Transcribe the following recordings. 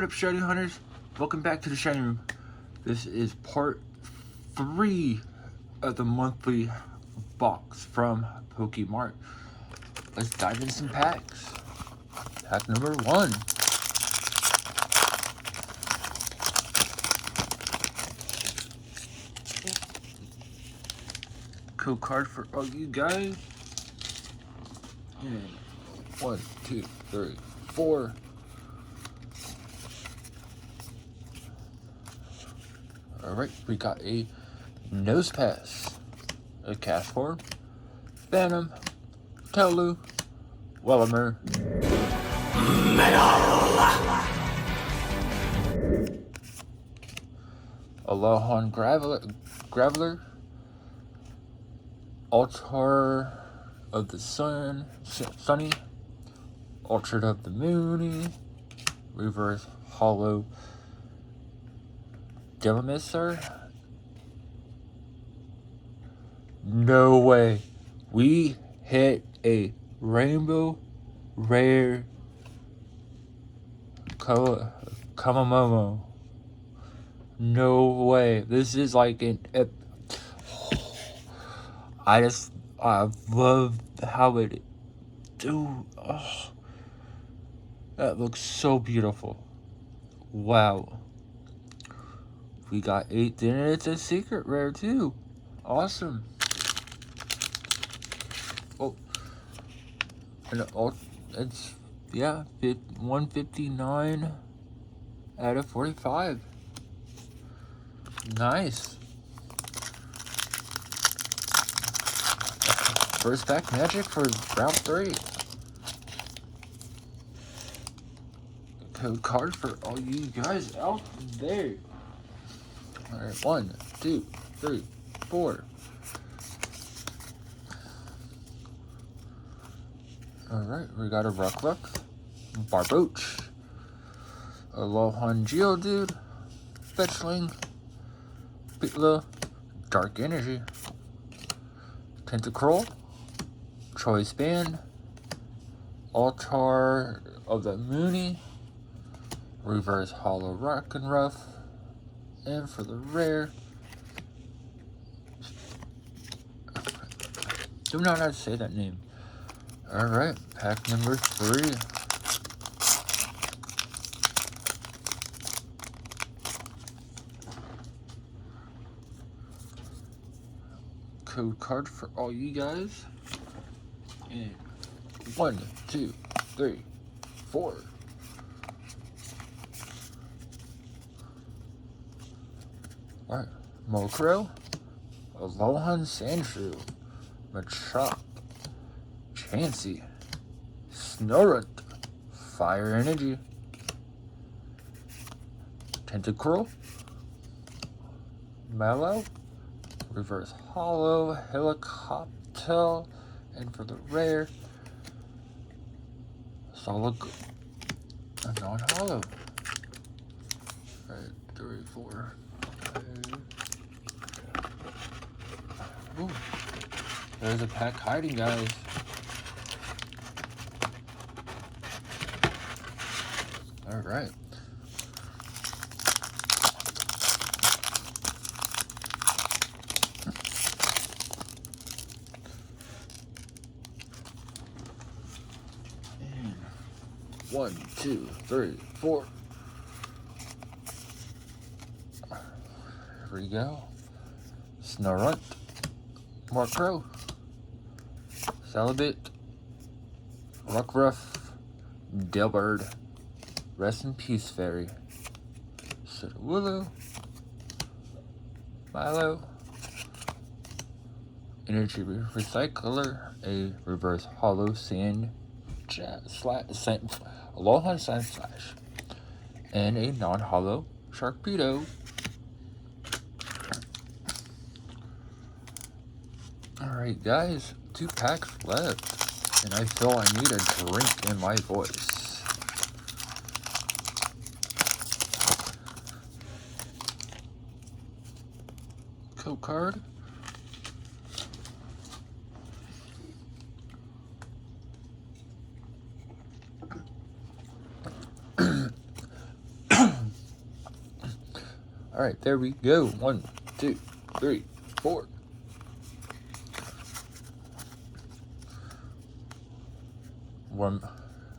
What up, Shiny Hunters? Welcome back to the Shiny Room. This is part 3 of the monthly box from Pokemart. Let's dive in some packs. Pack number 1. Code card for all you guys. And 1, 2, 3, 4. Alright, we got a Nose Pass, a Castform, Phantom, Tolu, Wellimer, Alohan Graveler, Altar of the Sunny, Orchard of the Moony, Reverse Hollow Demoz-gaming. No way. We hit a rainbow rare Kamamomo. No way. This is like an I love how it do. Oh, that looks so beautiful. Wow. We got 8, and it's a secret rare too. Awesome. Oh, and it's 159 out of 45. Nice. First pack magic for round 3. Code card for all you guys out there. Alright, 1, 2, 3, 4. Alright, we got a Ruck, Barboach, a Alohan Geodude, Fetchling, Pitla, Dark Energy, Tentacruel, Choice Band, Altar of the Moony, Reverse Hollow Rock'n'Ruff, and for the rare, do not know how to say that name. Alright, pack number 3. Code card for all you guys. And 1, 2, 3, 4. Alright, Mokro, Alolan Sandshrew, Machop, Chansey, Snorunt, Fire Energy, Tentacruel, Mallow, Reverse Hollow, Helicopter, and for the rare, Solid, a non-hollow. Alright, 3, 4. Ooh, there's a pack hiding, guys. Alright. And 1, 2, 3, 4. Here we go. Snorunt, Murkrow, Salabit, Rockruff, Delbird, Rest in Peace Fairy, Sudowoodo, Milo, Energy Recycler, a Reverse Hollow Alolan Sand Slash, and a non-hollow Sharpedo. Alright guys, 2 packs left, and I feel I need a drink in my voice. Code card. Alright, there we go. 1, 2, 3, 4.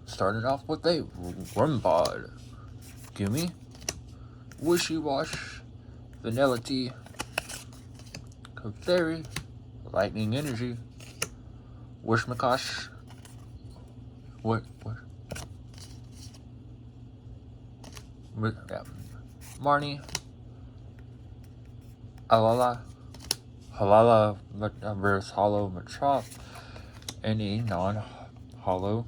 Starting off with a Rumbod, Gimme, Wishy Wash, Vanilla Tea, Fairy, Lightning Energy, Wishmacosh, Marnie, Halala, Reverse Hollow Machop, and a non-hollow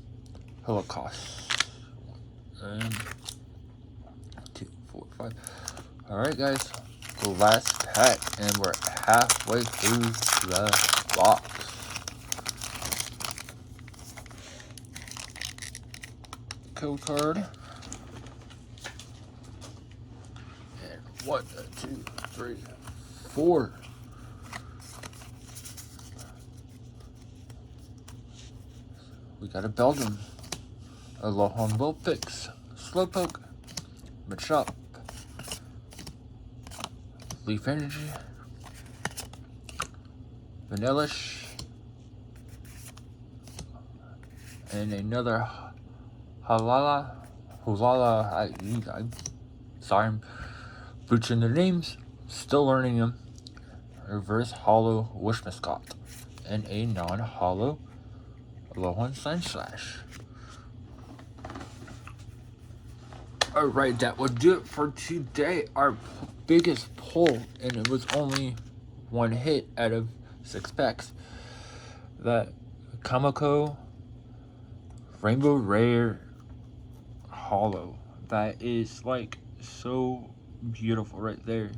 Holocaust. 1, 2, 4, 5. Alright, guys, the last pack, and we're halfway through the box. Code card. And 1, 2, 3, 4. We got a Beldum, a Alolan Vulpix, Slowpoke, Machop, Leaf Energy, Vanillish, and another Halala. I'm sorry, I'm butchering the names. Still learning them. Reverse Hollow Wishmascot, and a non-hollow Alolan Sandslash. Alright, that will do it for today. Our biggest pull, and it was only one hit out of 6 packs. That Kamako Rainbow Rare Hollow. That is like so beautiful right there.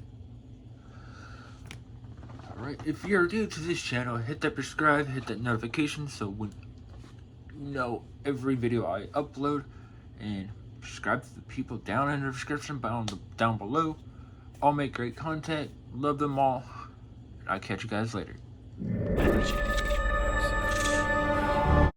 Alright, if you're new to this channel, hit that subscribe, hit that notification so when you know every video I upload, and subscribe to the people down in the description down below. All make great content. Love them all. I'll catch you guys later.